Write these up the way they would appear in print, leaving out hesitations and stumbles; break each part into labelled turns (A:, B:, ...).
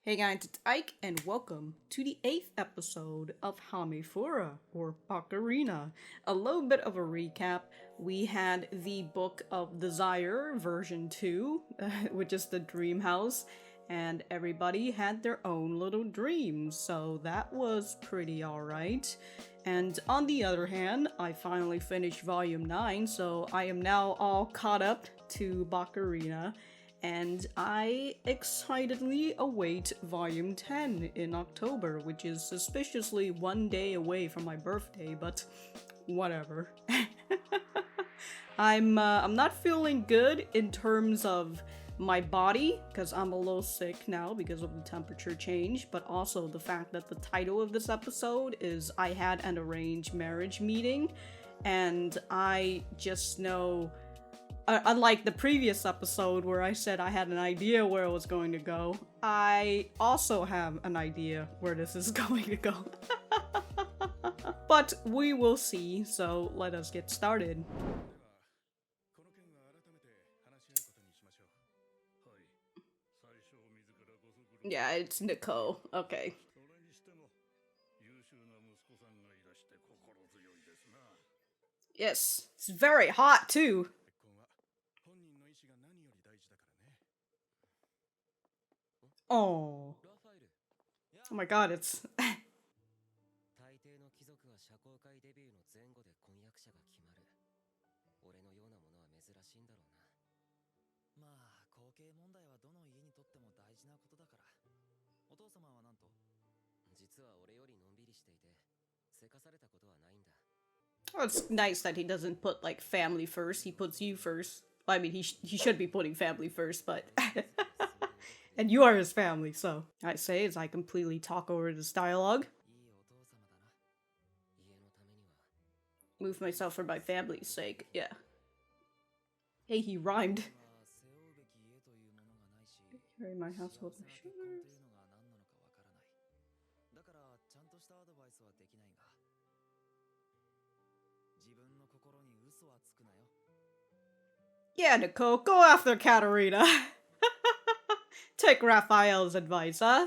A: Hey guys, it's Ike, and welcome to the 8th episode of Hamifura, or Katarina. A little bit of a recap. We had the Book of Desire, version 2, which is the dream house, and everybody had their own little dreams, so that was pretty alright. And on the other hand, I finally finished Volume 9, so I am now all caught up to Bakarina, and I excitedly await Volume 10 in October, which is suspiciously one day away from my birthday, but whatever. I'm not feeling good in terms of my body, because I'm a little sick now because of the temperature change, but also the fact that the title of this episode is I Had an Arranged Marriage Meeting, and I just know, unlike the previous episode where I said I had an idea where it was going to go, I also have an idea where this is going to go. But we will see, so let us get started. Yeah, it's Nicol. Okay. Yes, it's very hot too. Oh. Oh my god, it's... Oh, it's nice that he doesn't put, like, family first. He puts you first. I mean, he should be putting family first, but... And you are his family, so... I say as I completely talk over this dialogue. Move myself for my family's sake, yeah. Hey, he rhymed. Carry my household insurance. Yeah, Nicol, go after Katarina. Take Raphael's advice, huh?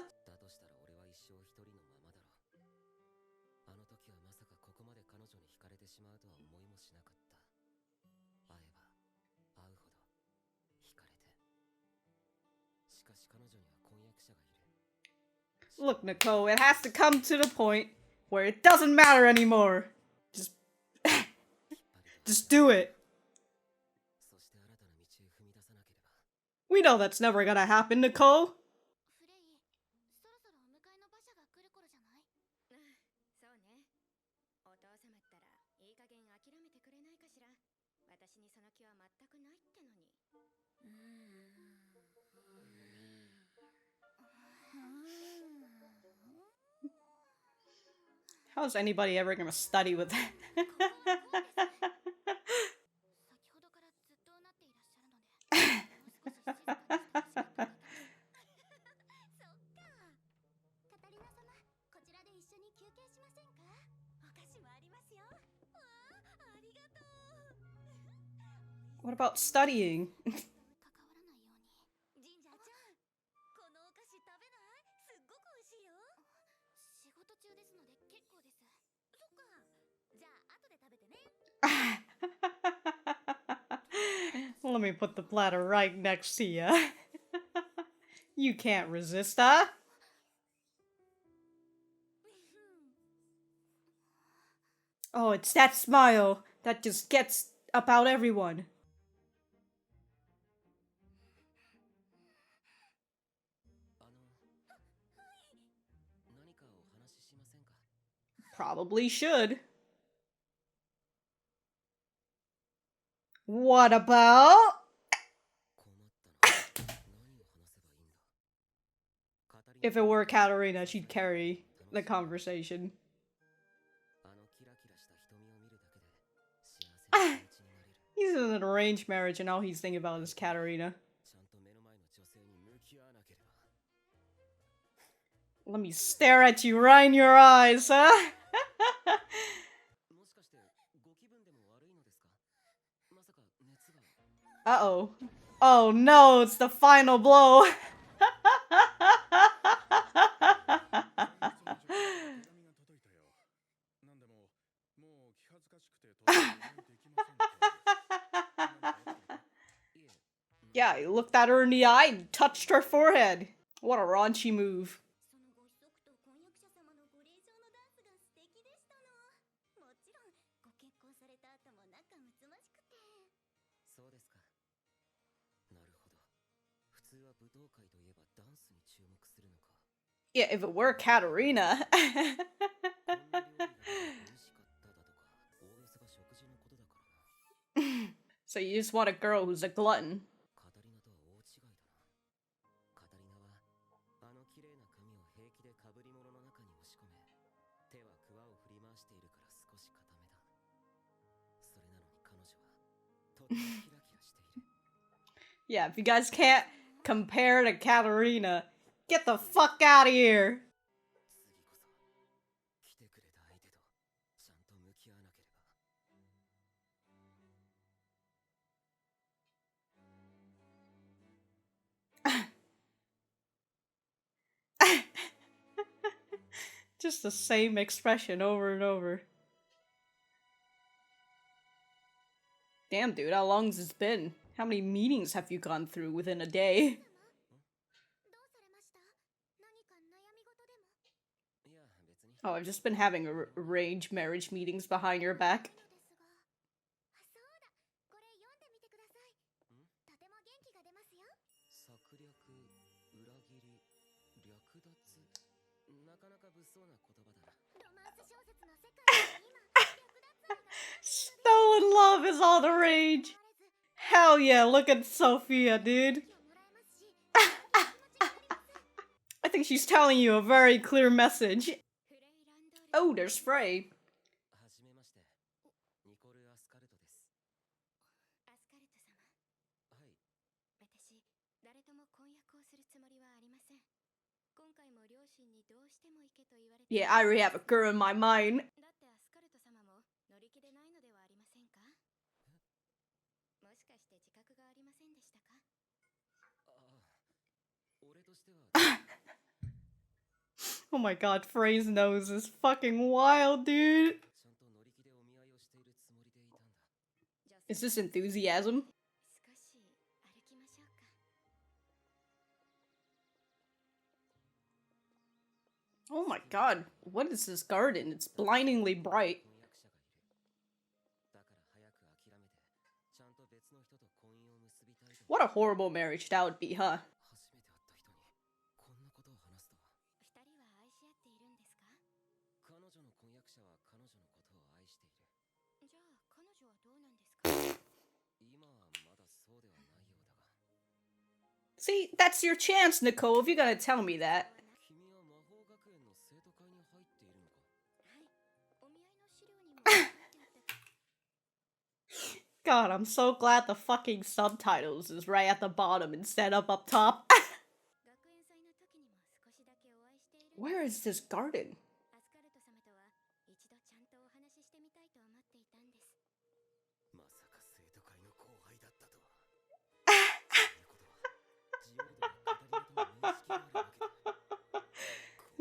A: Look, Nicol, it has to come to the point where it doesn't matter anymore. Just... Just do it. We know that's never gonna happen, Nicol. How's anybody ever gonna study with that? What about studying? Let me put the platter right next to you. You can't resist, huh? Oh, it's that smile that just gets about everyone. Probably should. What about? If it were Katarina, she'd carry the conversation. He's in an arranged marriage and all he's thinking about is Katarina. Let me stare at you right in your eyes, huh? Uh-oh. Oh no, it's the final blow. Yeah, he looked at her in the eye and touched her forehead. What a raunchy move. Yeah, if it were Katarina. So you just want a girl who's a glutton. Yeah, if you guys can't compare to Katarina, get the fuck out of here. Just the same expression over and over. Damn, dude, how long's this been? How many meetings have you gone through within a day? Oh, I've just been having arranged marriage meetings behind your back. Stolen love is all the rage. Hell yeah, look at Sophia, dude. I think she's telling you a very clear message. Oh, there's Frey. Yeah, I already have a girl in my mind. Oh my god, Frey's nose is fucking wild, dude. Is this enthusiasm? Oh my god, what is this garden? It's blindingly bright. What a horrible marriage that would be, huh? See, that's your chance, Nicol, if you're gonna tell me that. God, I'm so glad the fucking subtitles is right at the bottom instead of up top. Where is this garden?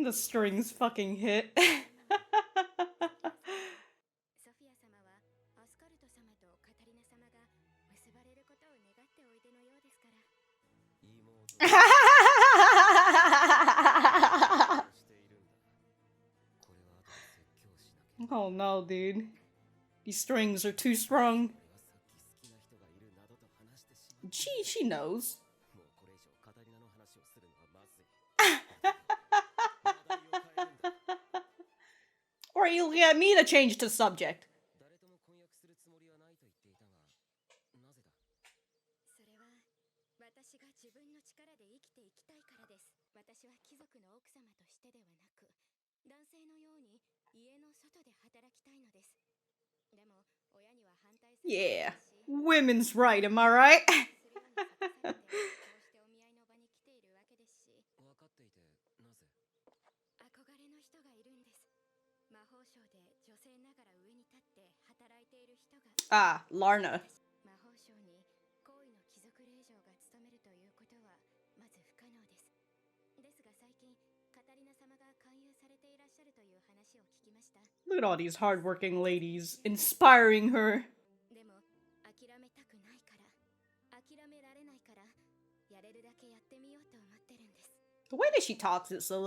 A: The strings fucking hit. Oh no, dude. These strings are too strong. She knows. Or are you looking at me to change the subject? Yeah, women's right, am I right? Ah, Larna. Look at all these hardworking ladies inspiring her. The way that she talks is it's a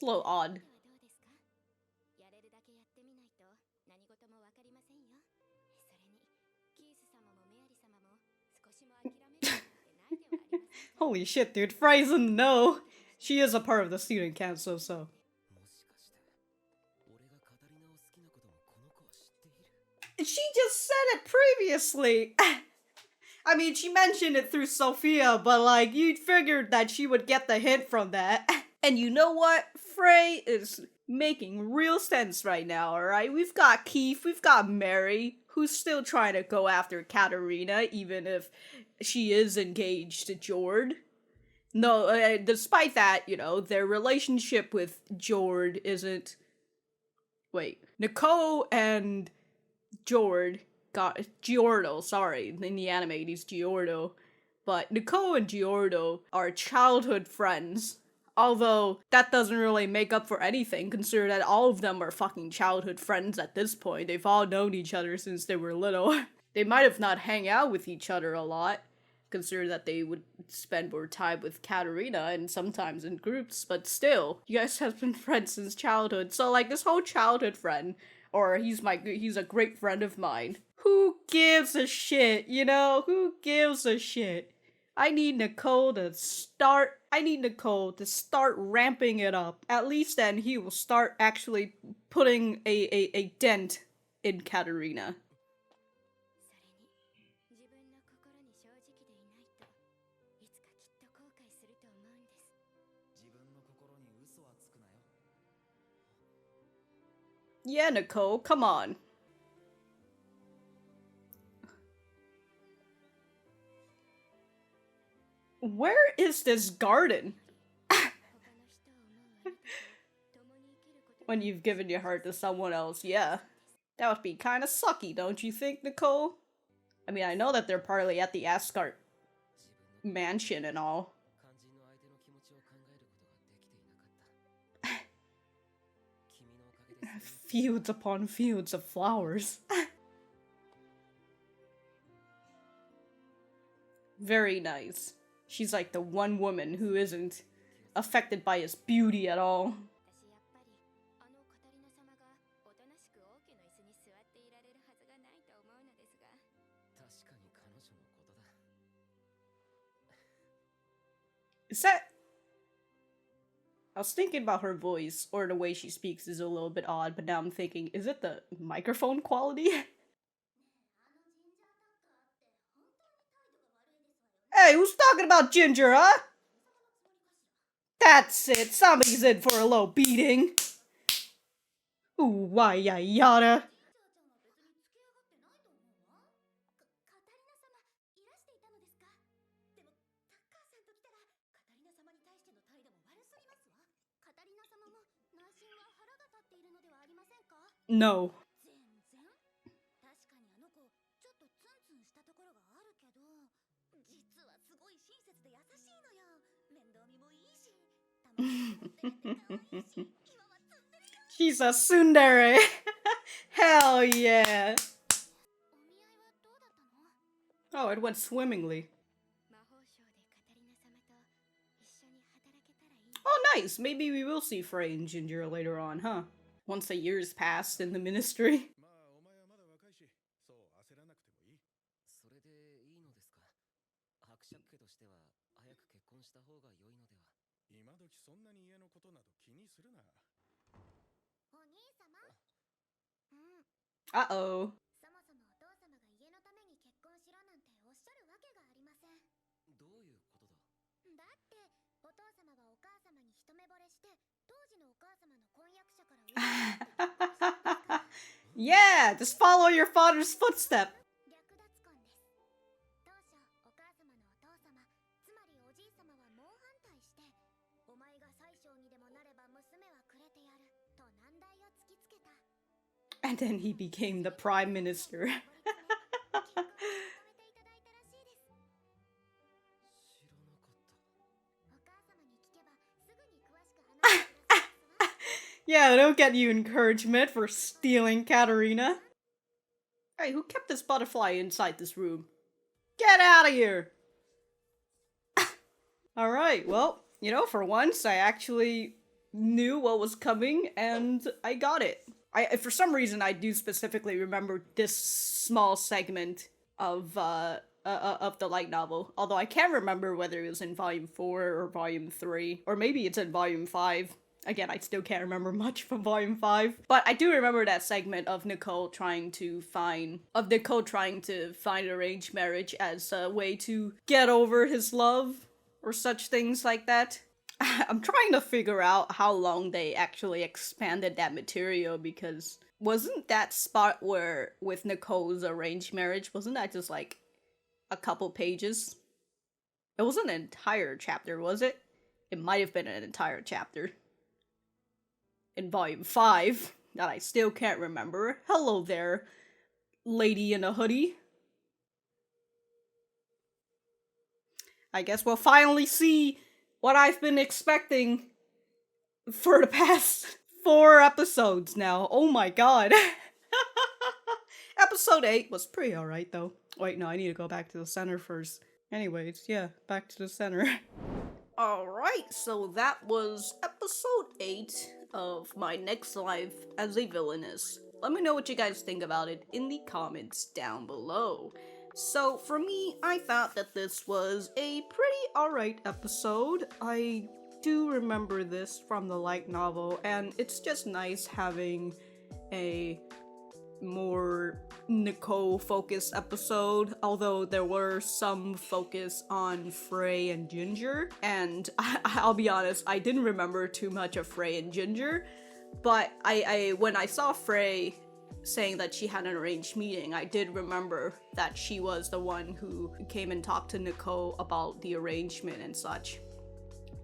A: little odd. Holy shit, dude. Frey's in the know. She is a part of the student council, so. She just said it previously. I mean, she mentioned it through Sophia, but like, you'd figured that she would get the hint from that. And you know what? Frey is making real sense right now, alright? We've got Keith, we've got Mary, who's still trying to go after Katarina, even if she is engaged to Jeord. No, despite that, you know, their relationship with Jeord isn't... Wait, Nicol and Jeord got... Giordo, sorry, in the anime he's Giordo. But Nicol and Giordo are childhood friends. Although, that doesn't really make up for anything, considering that all of them are fucking childhood friends at this point. They've all known each other since they were little. They might have not hang out with each other a lot, considering that they would spend more time with Katarina and sometimes in groups, but still, you guys have been friends since childhood. So like, this whole childhood friend, or he's a great friend of mine. Who gives a shit, you know? Who gives a shit? I need Nicol to start ramping it up. At least then he will start actually putting a dent in Katarina. Yeah, Nicol, come on. Where is this garden? When you've given your heart to someone else, yeah. That would be kinda sucky, don't you think, Nicol? I mean, I know that they're partly at the Asgard mansion and all. Fields upon fields of flowers. Very nice. She's like the one woman who isn't affected by his beauty at all. Is that... I was thinking about her voice, or the way she speaks is a little bit odd, but now I'm thinking, is it the microphone quality? Hey, who's talking about Ginger, huh? That's it, somebody's in for a low beating. Ooh, why, yada. No. She's a tsundere. Hell yeah. Oh, it went swimmingly. Oh, nice. Maybe we will see Frey and Ginger later on, huh? Once a year's passed in the ministry. Uh-oh. Yeah, just follow your father's footstep. And then he became the prime minister. Yeah, don't get you encouragement for stealing Katarina. Hey, who kept this butterfly inside this room? Get out of here! Alright, well, for once, I actually knew what was coming, and I got it. For some reason, I do specifically remember this small segment of the light novel. Although I can't remember whether it was in volume 4 or volume 3, or maybe it's in volume 5. Again, I still can't remember much from volume 5. But I do remember that segment of Nicol trying to find arranged marriage as a way to get over his love, or such things like that. I'm trying to figure out how long they actually expanded that material, because wasn't that spot where with Nicole's arranged marriage, wasn't that just like a couple pages? It wasn't an entire chapter, was it? It might have been an entire chapter. In volume 5, that I still can't remember. Hello there, lady in a hoodie. I guess we'll finally see what I've been expecting for the past 4 episodes now. Oh my god. Episode 8 was pretty alright though. Wait, no, I need to go back to the center first. Anyways, yeah, back to the center. Alright, so that was episode 8 of my next life as a villainess. Let me know what you guys think about it in the comments down below. So, for me, I thought that this was a pretty alright episode. I do remember this from the light novel, and it's just nice having a more Nicol-focused episode, although there were some focus on Frey and Ginger, and I'll be honest, I didn't remember too much of Frey and Ginger, but when I saw Frey saying that she had an arranged meeting, I did remember that she was the one who came and talked to Nicol about the arrangement and such.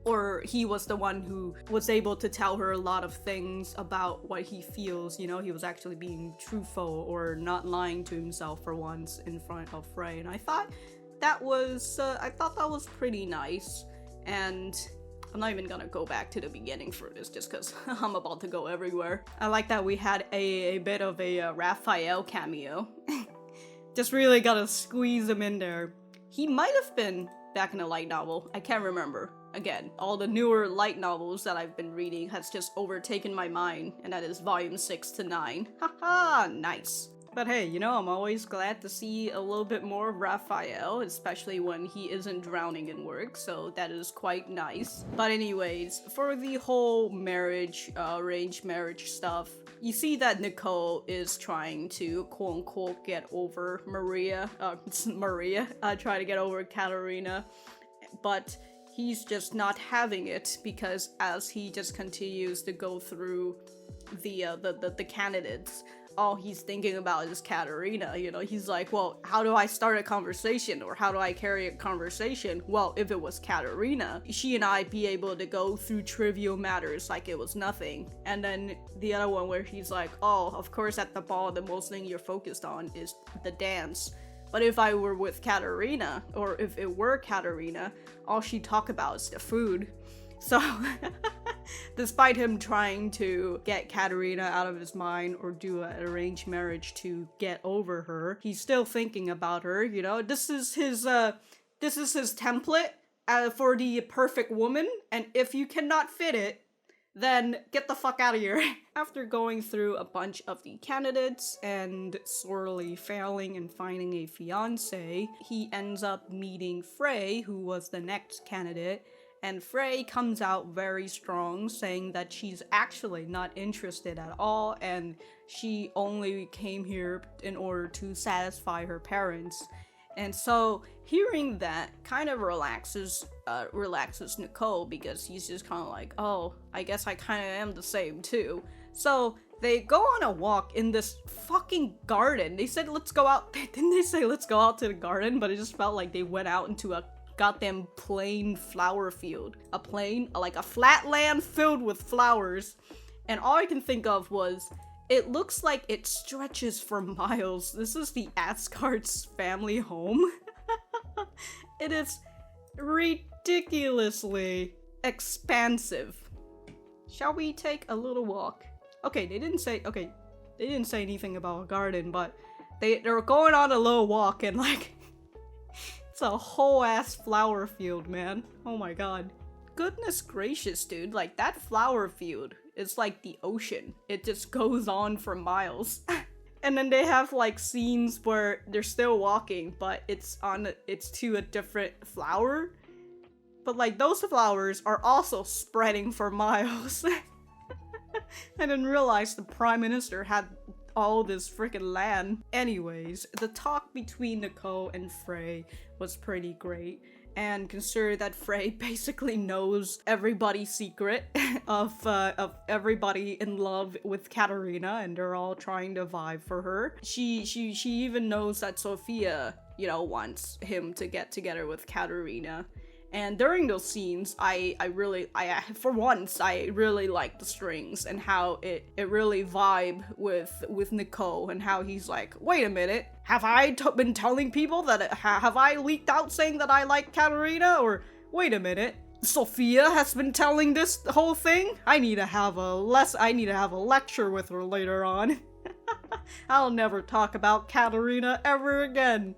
A: Or he was the one who was able to tell her a lot of things about what he feels, he was actually being truthful or not lying to himself for once in front of Frey. And I thought that was pretty nice. And I'm not even gonna go back to the beginning for this just because I'm about to go everywhere. I like that we had a bit of a Raphael cameo. Just really gotta squeeze him in there. He might have been back in the light novel. I can't remember. Again, all the newer light novels that I've been reading has just overtaken my mind, and that is volume 6 to 9. Haha, nice. But hey, I'm always glad to see a little bit more of Raphael, especially when he isn't drowning in work, so that is quite nice. But anyways, for the whole marriage, arranged marriage stuff, you see that Nicol is trying to quote-unquote get over try to get over Katarina, but he's just not having it, because as he just continues to go through the candidates, all he's thinking about is Katarina. He's like, well, how do I start a conversation, or how do I carry a conversation? Well, if it was Katarina, she and I'd be able to go through trivial matters like it was nothing. And then the other one where he's like, oh, of course at the ball the most thing you're focused on is the dance. But if I were with Katarina, or if it were Katarina, all she'd talk about is the food. So, despite him trying to get Katarina out of his mind or do an arranged marriage to get over her, he's still thinking about her. This is his template for the perfect woman, and if you cannot fit it, then get the fuck out of here. After going through a bunch of the candidates and sorely failing and finding a fiance, he ends up meeting Frey, who was the next candidate, and Frey comes out very strong, saying that she's actually not interested at all, and she only came here in order to satisfy her parents. And so hearing that kind of relaxes Nicol, because he's just kind of like, oh, I guess I kind of am the same too. So they go on a walk in this fucking garden. They said let's go out. Didn't they say let's go out to the garden? But it just felt like they went out into a goddamn plain flower field. Like a flat land filled with flowers. And all I can think of was, it looks like it stretches for miles. This is the Asgard's family home. It is ridiculously expansive. Shall we take a little walk? Okay, they didn't say anything about a garden, but they're going on a little walk, and like, It's a whole ass flower field, man. Oh my god. Goodness gracious, dude. Like, that flower field is like the ocean. It just goes on for miles. And then they have like scenes where they're still walking, but it's to a different flower. But like, those flowers are also spreading for miles. I didn't realize the Prime Minister had all this freaking land. Anyways, the talk between Nicol and Frey was pretty great. And consider that Frey basically knows everybody's secret of everybody in love with Katarina, and they're all trying to vibe for her. She even knows that Sophia, you know, wants him to get together with Katarina. And during those scenes, for once, I really liked the strings and how it really vibe with Nicol, and how he's like, wait a minute, have I been telling people that, have I leaked out saying that I like Katarina? Or, wait a minute, Sophia has been telling this whole thing? I need to have a lecture with her later on. I'll never talk about Katarina ever again.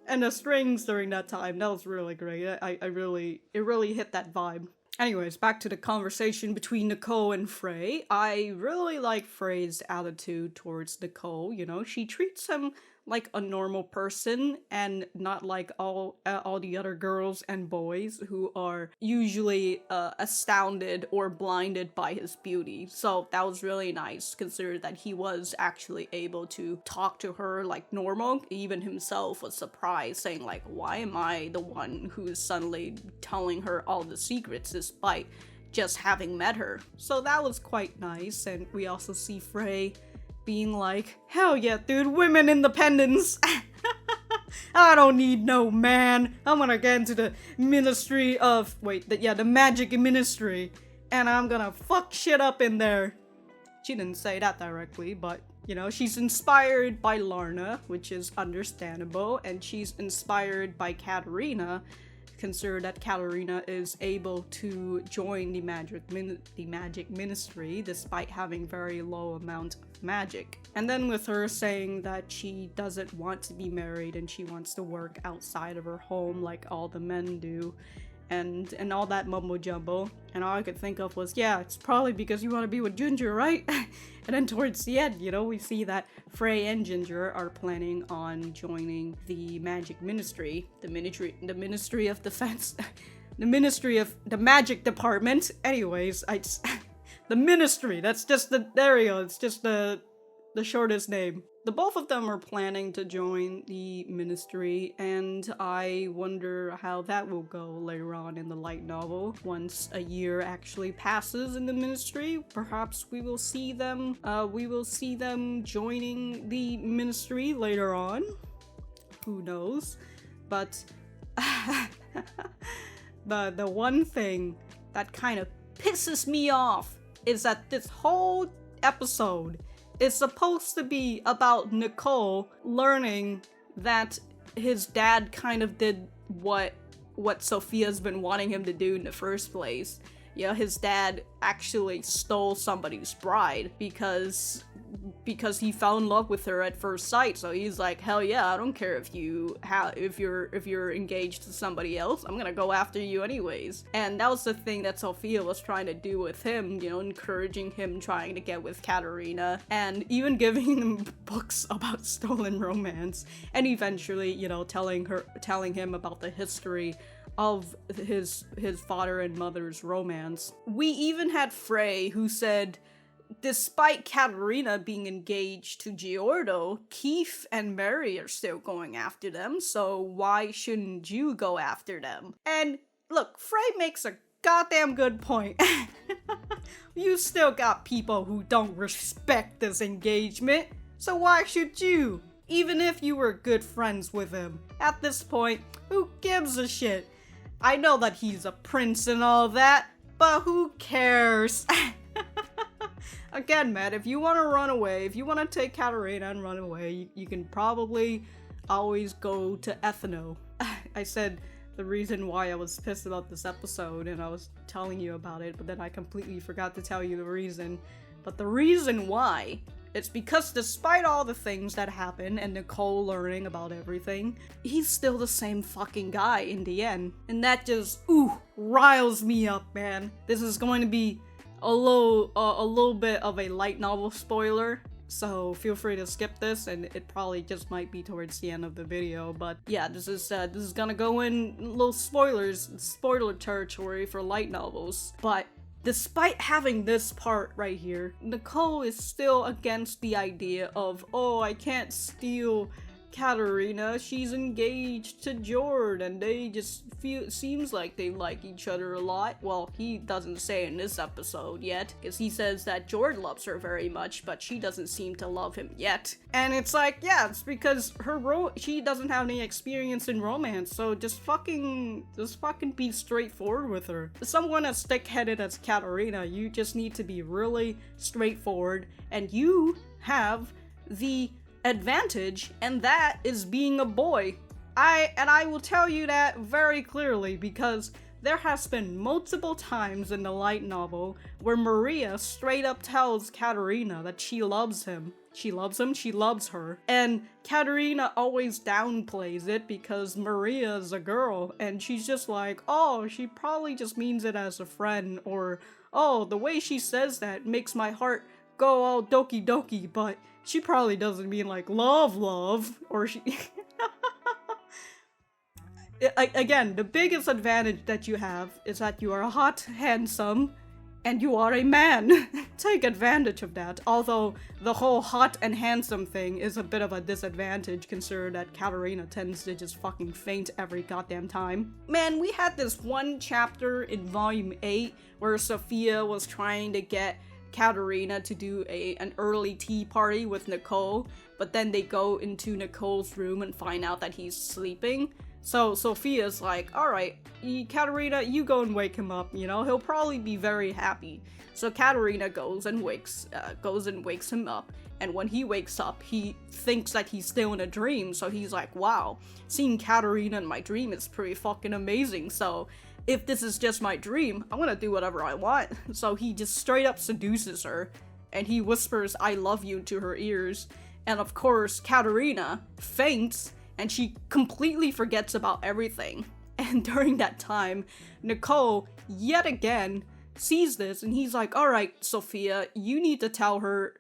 A: And the strings during that time, that was really great. It really hit that vibe. Anyways, back to the conversation between Nicol and Frey. I really like Frey's attitude towards Nicol. You know, she treats him like a normal person and not like all the other girls and boys who are usually astounded or blinded by his beauty. So that was really nice, considering that he was actually able to talk to her like normal. Even himself was surprised, saying like, why am I the one who is suddenly telling her all the secrets despite just having met her? So that was quite nice. And we also see Frey being like, hell yeah, dude, women independence. I don't need no man. I'm gonna get into the ministry of, the magic ministry, and I'm gonna fuck shit up in there. She didn't say that directly, but, you know, she's inspired by Larna, which is understandable, and she's inspired by Katarina. Consider that Katarina is able to join the magic ministry despite having very low amount of magic. And then with her saying that she doesn't want to be married and she wants to work outside of her home like all the men do, and all that mumbo jumbo, and all I could think of was, yeah, it's probably because you want to be with Ginger, right? And then towards the end, you know, we see that Frey and Ginger are planning on joining the magic ministry, the Ministry of Defense, the Ministry of the Magic Department. Anyways, the ministry, that's just there you go, it's just the shortest name. The both of them are planning to join the ministry, and I wonder how that will go later on in the light novel. Once a year actually passes in the ministry, perhaps we will see them joining the ministry later on. Who knows? But the one thing that kind of pisses me off is that this whole episode is supposed to be about Nicol learning that his dad kind of did what Sophia's been wanting him to do in the first place. Yeah, his dad actually stole somebody's bride because he fell in love with her at first sight. So he's like, hell yeah, I don't care if you're engaged to somebody else, I'm gonna go after you anyways. And that was the thing that Sophia was trying to do with him, you know, encouraging him trying to get with Katarina, and even giving him books about stolen romance, and eventually, you know, telling him about the history of his father and mother's romance. We even had Frey, who said, despite Katarina being engaged to Jeord, Keith and Mary are still going after them, so why shouldn't you go after them? And look, Frey makes a goddamn good point. You still got people who don't respect this engagement, so why should you? Even if you were good friends with him, at this point, who gives a shit? I know that he's a prince and all that, but who cares? Again, man, if you want to run away, if you want to take Katarina and run away, you can probably always go to Ethno. I said the reason why I was pissed about this episode, and I was telling you about it, but then I completely forgot to tell you the reason. But the reason why It's because despite all the things that happen and Nicol learning about everything, he's still the same fucking guy in the end. And that just, riles me up, man. This is going to be a little bit of a light novel spoiler, so feel free to skip this, and it probably just might be towards the end of the video. But yeah, this is gonna go in little spoiler territory for light novels. But despite having this part right here, Nicol is still against the idea of, oh, I can't steal Katarina, she's engaged to Jeord, and they just seems like they like each other a lot. Well, he doesn't say in this episode yet, because he says that Jeord loves her very much, but she doesn't seem to love him yet. And it's like, yeah, it's because she doesn't have any experience in romance, so just fucking be straightforward with her. Someone as thick-headed as Katarina, you just need to be really straightforward, and you have the advantage, and that is being a boy. I will tell you that very clearly, because there has been multiple times in the light novel where Maria straight up tells Katarina that she loves him. She loves him, she loves her. And Katarina always downplays it because Maria is a girl, and she's just like, oh, she probably just means it as a friend, or, oh, the way she says that makes my heart go all doki doki, but she probably doesn't mean like love, or she... Again, the biggest advantage that you have is that you are hot, handsome, and you are a man. Take advantage of that. Although the whole hot and handsome thing is a bit of a disadvantage, considering that Katarina tends to just fucking faint every goddamn time. Man, we had this one chapter in volume 8 where Sophia was trying to get Katarina to do an early tea party with Nicol, but then they go into Nicol's room and find out that he's sleeping. So Sophia's like, alright, Katarina, you go and wake him up, you know, he'll probably be very happy. So Katarina goes and wakes him up, and when he wakes up, he thinks that he's still in a dream, so he's like, wow, seeing Katarina in my dream is pretty fucking amazing, so if this is just my dream, I'm gonna do whatever I want. So he just straight up seduces her, and he whispers, I love you, to her ears, and of course, Katarina faints, and she completely forgets about everything. And during that time, Nicol, yet again, sees this, and he's like, alright, Sophia, you need to tell her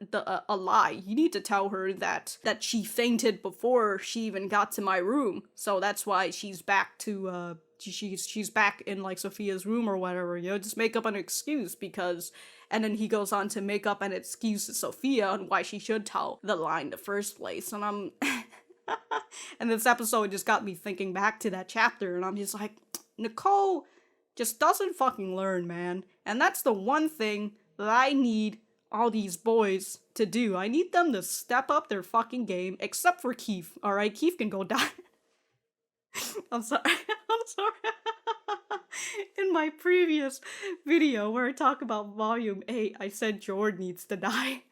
A: a lie. You need to tell her that she fainted before she even got to my room. So that's why she's back to, she's back in, like, Sophia's room or whatever, you know, just make up an excuse, because... And then he goes on to make up an excuse to Sophia on why she should tell the lie in the first place, and I'm... And this episode just got me thinking back to that chapter, and I'm just like, Nicol just doesn't fucking learn, man. And that's the one thing that I need all these boys to do. I need them to step up their fucking game, except for Keith, alright? Keith can go die. I'm sorry. In my previous video where I talk about volume 8, I said Jeord needs to die.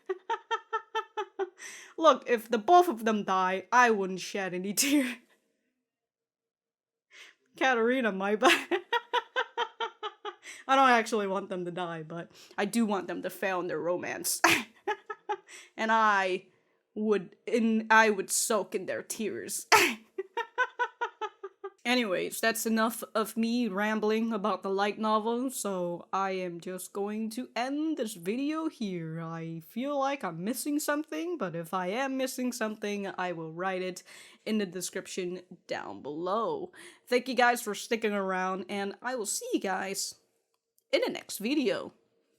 A: Look, if the both of them die, I wouldn't shed any tears. Katarina might, but I don't actually want them to die, but I do want them to fail in their romance. And I would soak in their tears. Anyways, that's enough of me rambling about the light novel, so I am just going to end this video here. I feel like I'm missing something, but if I am missing something, I will write it in the description down below. Thank you guys for sticking around, and I will see you guys in the next video.